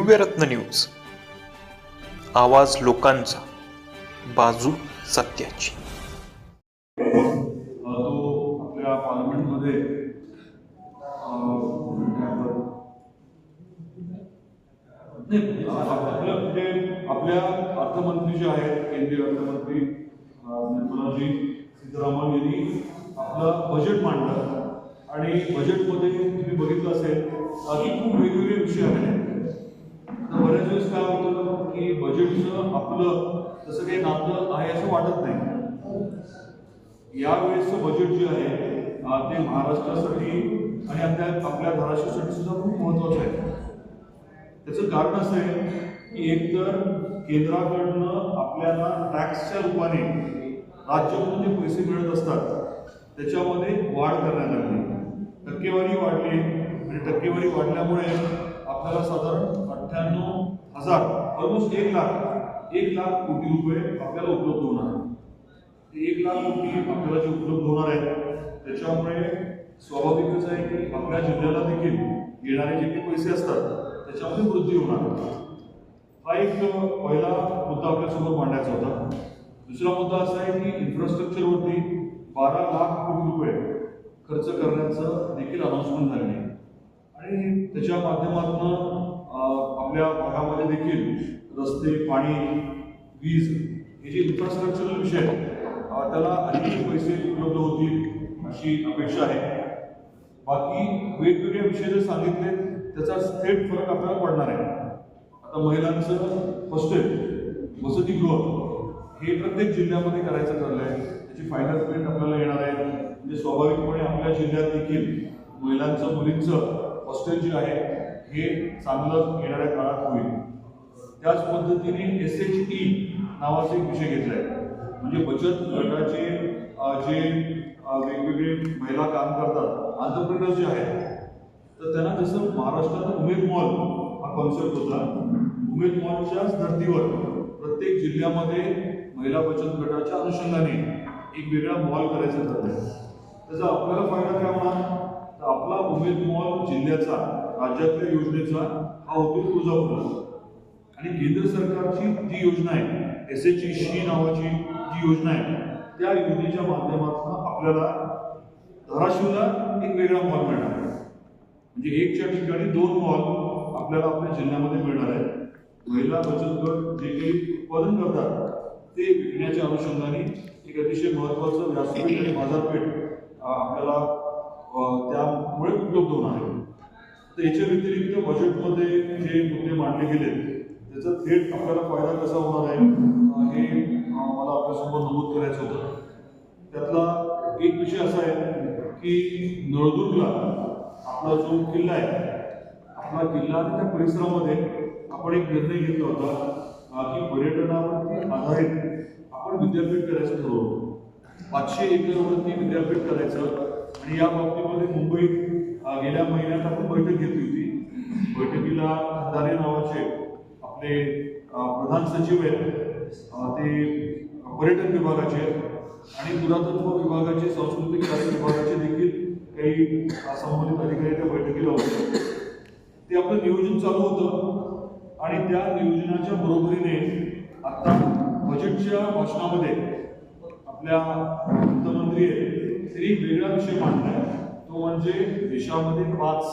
दिव्यरत्न news, आवाज लोकांचा, बाजू सत्याची. तो आपल्या पार्लमेंटमध्ये आपल्या अर्थमंत्री जे आहेत, केंद्रीय अर्थमंत्री निर्मलाजी सीतारामन यांनी आपलं बजेट मांडलं आणि बजेटमध्ये तुम्ही बघितलं असेल की खूप वेगवेगळे विषय आहेत. आता बऱ्याच वेळेस काय होतं की बजेटचं आपलं तसं काही नातं आहे असं वाटत नाही. यावेळेसचं बजेट जे आहे ते महाराष्ट्रासाठी आणि आपल्या धाराशिवसाठी सुद्धा खूप महत्त्वाचं आहे. त्याचं कारण असं आहे की एकतर केंद्राकडनं आपल्याला टॅक्सच्या रूपाने राज्यातून जे पैसे मिळत असतात त्याच्यामध्ये वाढ करण्यात आली. टक्केवारी वाढली आणि टक्केवारी वाढल्यामुळे आपल्याला साधारण 98,000 ऑलमोस्ट 1 लाख कोटी रुपये आपल्याला उपलब्ध होणार आहेत. 1 लाख कोटी आपल्याला जे उपलब्ध होणार आहेत त्याच्यामुळे स्वाभाविकच आहे की आपल्या जिल्ह्याला देखील येणारे जे काही पैसे असतात त्याच्यामध्ये वृद्धी होणार. हा एक पहिला मुद्दा आपल्यासमोर मांडायचा होता. दुसरा मुद्दा असा आहे की इन्फ्रास्ट्रक्चरवरती 12 लाख कोटी रुपये खर्च करण्याचं देखील अनाउन्समेंट झालेली आहे आणि त्याच्या माध्यमातून आपल्या भागामध्ये देखील रस्ते, पाणी, वीज हे जे इन्फ्रास्ट्रक्चरल विषय त्याला अधिक पैसे उपलब्ध होतील अशी अपेक्षा आहे. बाकी वेगवेगळे विषय जर सांगितले त्याचा थेट फरक आपल्याला पडणार आहे. आता महिलांचं हॉस्टेल, वसतिगृह हे प्रत्येक जिल्ह्यामध्ये करायचं ठरलं आहे. त्याची फायनल प्रिंट आपल्याला येणार आहे. म्हणजे स्वाभाविकपणे आपल्या जिल्ह्यात देखील महिलांचं, मुलींचं हॉस्टेल जे आहे हे चांगलं येणाऱ्या काळात होईल. त्याच पद्धतीने SHE नावाचा एक विषय घेतला आहे. म्हणजे बचत गटाचे जे वेगवेगळे महिला काम करतात, एंटरप्रेन्योर जे आहेत, तर त्यांना जसं महाराष्ट्रात उमेद मॉल हा कॉन्सेप्ट होता, उमेद मॉलच्याच धर्तीवर प्रत्येक जिल्ह्यामध्ये महिला बचत गटाच्या अनुषंगाने एक वेगळा मॉल करायचं ठरलं. त्याचा आपल्याला फायदा काय होणार, तर आपला उमेद मॉल जिल्ह्याचा, राज्यातल्या योजनेचा हा होतो तुळजापूरला. आणि केंद्र सरकारची जी योजना आहे SHE नावाची जी योजना आहे त्या योजनेच्या माध्यमातून आपल्याला धाराशिवला एक वेगळा मॉल मिळणार आहे. म्हणजे एकच्या ठिकाणी 2 मॉल आपल्याला आपल्या जिल्ह्यामध्ये मिळणार आहे. महिला बचत गट जे काही उत्पादन करतात ते विकण्याच्या अनुषंगाने एक अतिशय महत्त्वाचं व्यासपीठ आणि बाजारपेठ आपल्याला त्यामुळे उपलब्ध होणार आहे. तर याच्या व्यतिरिक्त बजेटमध्ये जे मुद्दे मांडले गेले त्याचा थेट आपल्याला फायदा कसा होणार आहे हे मला आपल्यासमोर नमूद करायचं होतं. त्यातला एक विषय असा आहे की नळदुर्गला आपला जो किल्ला आहे, आपला किल्ला आणि त्या परिसरामध्ये आपण एक निर्णय घेतला होता की पर्यटनावरती आधारित आपण विद्यापीठ करायचं ठरवलं. 500 एकरवरती विद्यापीठ करायचं. आणि या बाबतीमध्ये मुंबईत गेल्या महिन्यात आपण बैठक घेतली होती. बैठकीला खंदारे नावाचे आपले प्रधान सचिव आहेत, ते पर्यटन विभागाचे आणि पुरातत्व विभागाचे, सांस्कृतिक कार्य विभागाचे देखील काही संबंधित अधिकारी त्या बैठकीला होते. ते आपलं नियोजन चालू होतं आणि त्या नियोजनाच्या बरोबरीने आता बजेटच्या भाषणामध्ये आपल्या अर्थमंत्री त्यांनी एक वेगळा विषय मांडला. तो म्हणजे देशामध्ये 5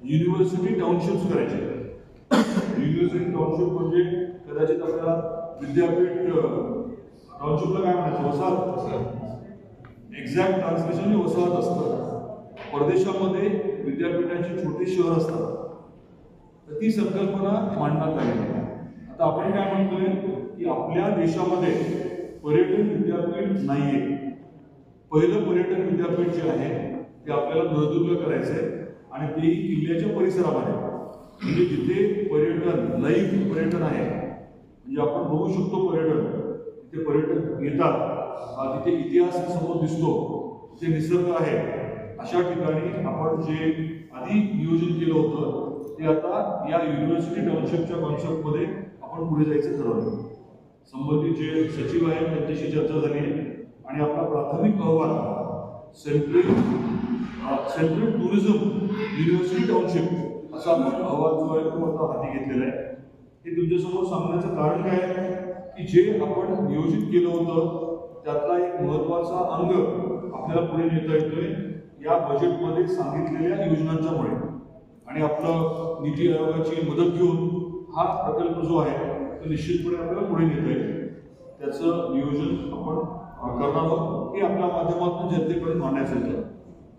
युनिव्हर्सिटी टाउनशिप्स करायचे. युनिव्हर्सिटी टाउनशिप म्हणजे कदाचित आपल्याला विद्यापीठ टाउनशिपला काय म्हणायचं, वसाहत. एक्झॅक्ट ट्रान्सलेशन हे वसाहत असतं. परदेशामध्ये विद्यापीठाची छोटी शहर असतात. तर ती संकल्पना मांडण्यात आली आहे. आता आपण काय म्हणतोय की आपल्या देशामध्ये पर्यटन विद्यापीठ नाहीये. पहिलं पर्यटन विद्यापीठ जे आहे ते आपल्याला नळदुर्ग करायचं आहे आणि तेही किल्ल्याच्या परिसरामध्ये. म्हणजे जिथे पर्यटन, लाईव्ह पर्यटन आहे, म्हणजे आपण बघू शकतो पर्यटन, तिथे पर्यटक येतात, तिथे इतिहास समोर दिसतो, तिथे निसर्ग आहे. अशा ठिकाणी आपण जे आधी नियोजन केलं होतं ते आता या युनिव्हर्सिटी टाउनशिपच्या कॉन्सेप्टमध्ये आपण पुढे जायचं ठरवलं. संबंधित जे सचिव आहेत त्यांच्याशी चर्चा झाली आहे आणि आपला प्राथमिक अहवाल सेंट्रल टुरिझम युनिव्हर्सिटी टाउनशिप असा आपण अहवाल जो आहे तो आता हाती घेतलेला आहे. हे तुमच्यासमोर सांगण्याचं कारण काय आहे की जे आपण नियोजित केलं होतं त्यातला एक महत्त्वाचा अंग आपल्याला पुढे नेता येतोय या बजेटमध्ये सांगितलेल्या योजनांच्यामुळे. आणि आपलं नीती आयोगाची मदत घेऊन हा प्रकल्प जो आहे तो निश्चितपणे आपल्याला पुढे नेता येईल. त्याचं नियोजन आपण करणार आहोत. हे आपल्या माध्यमातून जनतेपर्यंत मांडायचं होतं.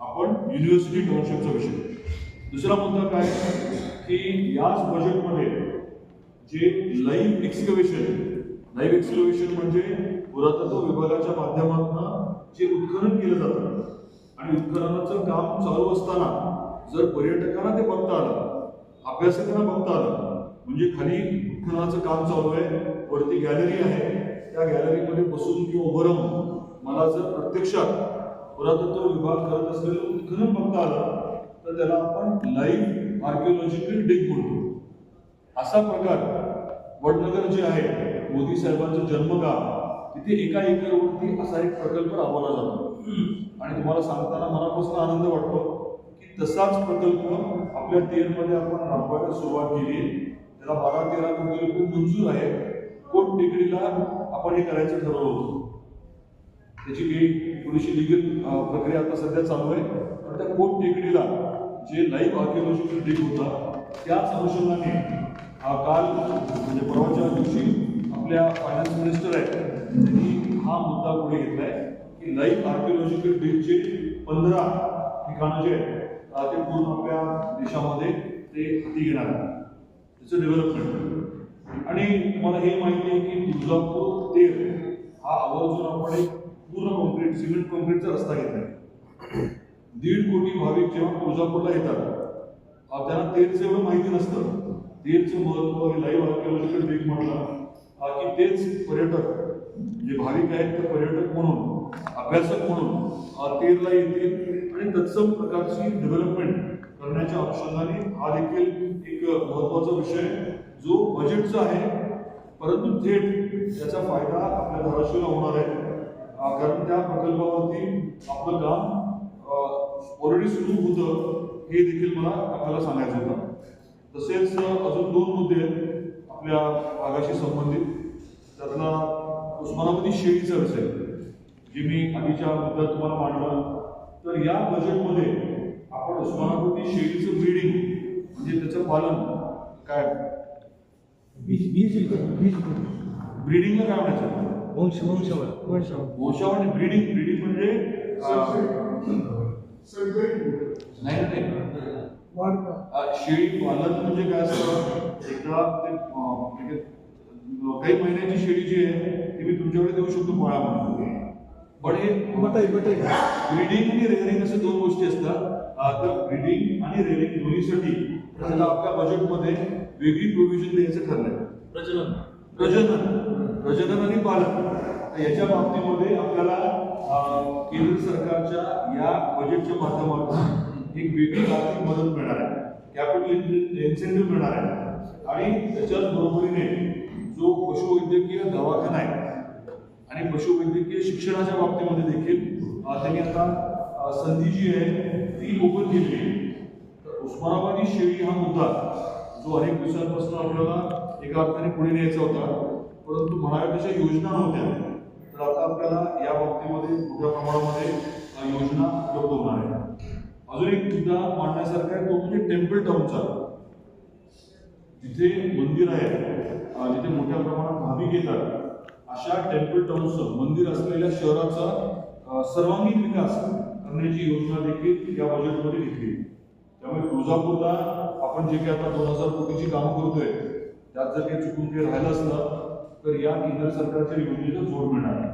आपण युनिव्हर्सिटी टाउनशिपचा विषय. दुसरा मुद्दा काय की याच बजेटमध्ये जे लाईव्ह एक्सकव्हेशन म्हणजे पुरातत्व विभागाच्या माध्यमातून जे उत्खनन केलं जातं आणि उत्खननाचं काम चालू असताना जर पर्यटकांना ते बघता आलं, अभ्यासकांना बघता आलं, म्हणजे खाली उत्खननाचं काम चालू आहे, वरती गॅलरी आहे, त्या गॅलरीमध्ये बसून किंवा उभं राहून मला जर प्रत्यक्षात पुरातत्व विभाग करत असलेलं उत्खनन बघता आलं तर त्याला आपण लाईव्ह आर्किओलॉजिकल डिग म्हणतो. असा प्रकार वडनगर जे आहे मोदी साहेबांचं जन्मगाव तिथे एका एकरवरती असा एक प्रकल्प राबवला जातो. आणि तुम्हाला सांगताना मनापासून आनंद वाटतो की तसाच प्रकल्प आपल्या तेरमध्ये आपण राबवायला सुरुवात केली आहे. त्याला 12-13 कोटी रुपये मंजूर आहे. कोट टेकडीला आपण हे करायचं ठरवलं होतं. त्याची काही थोडीशी लिगल प्रक्रिया आता सध्या चालू आहे. पण त्या कोट टेकडीला जे लाईव्ह आर्किओलॉजिकल डिग होता त्याच अनुषंगाने काल म्हणजे परवाच्या दिवशी आपल्या फायनान्स मिनिस्टर आहेत त्यांनी हा मुद्दा पुढे घेतलाय की लाईव्ह आर्किओलॉजिकल डिगचे 15 ठिकाणं जे आहेत ते पूर्ण आपल्या देशामध्ये ते हाती घेणार आहे. त्याचं डेव्हलपमेंट. आणि तुम्हाला हे माहिती आहे की तुळजापूर तेर हा आवर्जून आपण एक पूर्ण कॉन्क्रीट सिमेंट कॉन्क्रीटचा रस्ता घेतलाय. 1.5 कोटी भाविक जेव्हा तुळजापूरला येतात त्यांना तेरचं एवढं माहिती नसतं. तेरचं महत्त्व हे लाईव्ह आर्किओलॉजिकल डिग म्हटलं की तेच पर्यटक जे भाविक आहेत ते पर्यटक म्हणून अभ्यासक म्हणून तेरला येतील आणि तत्सम प्रकारची डेव्हलपमेंट करण्याच्या अनुषंगाने हा देखील एक महत्त्वाचा विषय जो बजेटचा आहे. परंतु थेट त्याचा फायदा आपल्या धाराशिवला होणार आहे. कारण त्या प्रकल्पावरती आपलं काम ऑलरेडी सुरू होतं हे देखील मला आपल्याला सांगायचं होतं. तसेच अजून 2 मुद्दे आहेत आपल्या भागाशी संबंधित. त्यातला उस्मानाबादी शेळीचा विषय जे मी आधीच्या मुद्द्यात तुम्हाला मांडलं. तर या बजेटमध्ये आपण उस्मानाबादी शेळीचं ब्रीडिंग म्हणजे त्याचं पालन काय ब्रीडिंगला काय म्हणायचं वंशावळ ब्रीडिंग म्हणजे नाही शेळी पालन म्हणजे काय असतं एकदा ते काही महिन्याची शेळी जी आहे ती मी तुमच्याकडे देऊ शकतो पाळा म्हणून. पण हे ब्रीडिंग आणि रेअरिंग असे 2 गोष्टी असतात. तर ब्रीडिंग आणि रेअरिंग दोन्हीसाठी त्याला आपल्या बजेटमध्ये वेगळी प्रोव्हिजन द्यायचं ठरलंय. प्रजनन आणि पालन याच्या बाबतीमध्ये आपल्याला केंद्र सरकारच्या या बजेटच्या माध्यमातून एक वेगळी आर्थिक मदत मिळणार आहे. कॅपिटल इन्सेंटिव्ह मिळणार आहे. आणि त्याच्याच बरोबरीने जो पशुवैद्यकीय दवाखाना आहे आणि पशुवैद्यकीय शिक्षणाच्या बाबतीमध्ये देखील त्यांनी आता संधी जी आहे ती ओपन केली आहे. तर उस्मानाबादी शेळी हा मुद्दा जो अनेक दिवसांपासून आपल्याला एका अर्थाने पुढे न्यायचा होता परंतु म्हणाव्या तशा योजना नव्हत्या. तर आता आपल्याला या बाबतीमध्ये मोठ्या प्रमाणामध्ये योजना उपलब्ध होणार आहे. अजून एक मुद्दा मांडण्यासारखा आहे तो म्हणजे टेम्पल टाउनचा. जिथे मंदिर आहे जिथे मोठ्या प्रमाणात भाविक येतात अशा टेम्पल टाउनचं मंदिर असलेल्या शहराचा सर्वांगीण विकास करण्याची योजना देखील या बजेटमध्ये घेतली. त्यामुळे तुळजापूरला आपण जे काही आता 2000 कोटीची कामं करतोय त्यात जर काही चुकून काही राहिलं असतं तर या केंद्र सरकारच्या योजनेला जोड मिळणार आहे.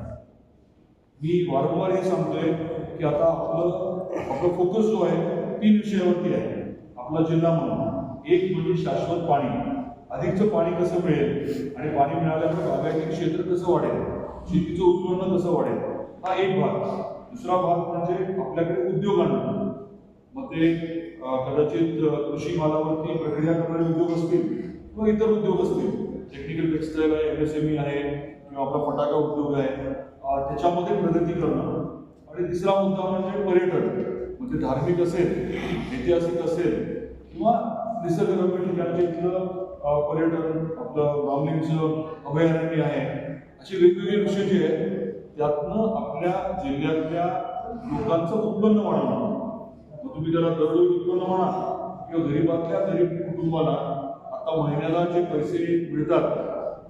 मी वारंवार हे सांगतोय की आता आपलं फोकस जो आहे 3 विषयावरती आहे आपला जिल्हा म्हणून. एक म्हणजे शाश्वत पाणी, अधिकचं पाणी कसं मिळेल आणि पाणी मिळाल्यामुळे बागायती क्षेत्र कसं वाढेल, शेतीचं उत्पन्न कसं वाढेल, हा एक भाग. दुसरा भाग म्हणजे आपल्याकडे उद्योगांना, मग ते कदाचित कृषी मालावरती प्रक्रिया करणारे उद्योग असतील किंवा इतर उद्योग असतील, टेक्निकल टेक्सटाईल आहे, MSME आहे किंवा आपला फटाका उद्योग आहे, त्याच्यामध्ये प्रगती करणं. आणि तिसरा मुद्दा म्हणजे पर्यटन, मग ते धार्मिक असेल, ऐतिहासिक असेल किंवा निसर्गरम्य ठिकाणचे इथलं पर्यटन, आपलं रामलिंगचं अभयारण्य आहे, असे वेगवेगळे विषय जे आहेत त्यातनं आपल्या जिल्ह्यातल्या लोकांचं उत्पन्न वाढवणं. मग तुम्ही त्याला दरडोई उत्पन्न म्हणा किंवा गरीबातल्या गरीब कुटुंबाला आता महिन्याला जे पैसे मिळतात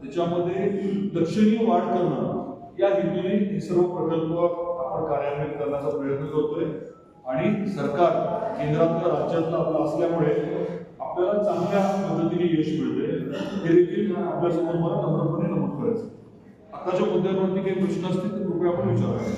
त्याच्यामध्ये लक्षणीय वाढ करणं, या हेतूने हे सर्व प्रकल्प आपण कार्यान्वित करण्याचा प्रयत्न करतोय. आणि सरकार केंद्रातलं राज्यातलं आपलं असल्यामुळे आपल्याला चांगल्या पद्धतीने यश मिळते, हे देखील आपल्यासमोर मला नम्रपणे नमूद करायचं. आताच्या मुद्द्यांवरती काही प्रश्न असतील तर कृपया आपण विचारावे.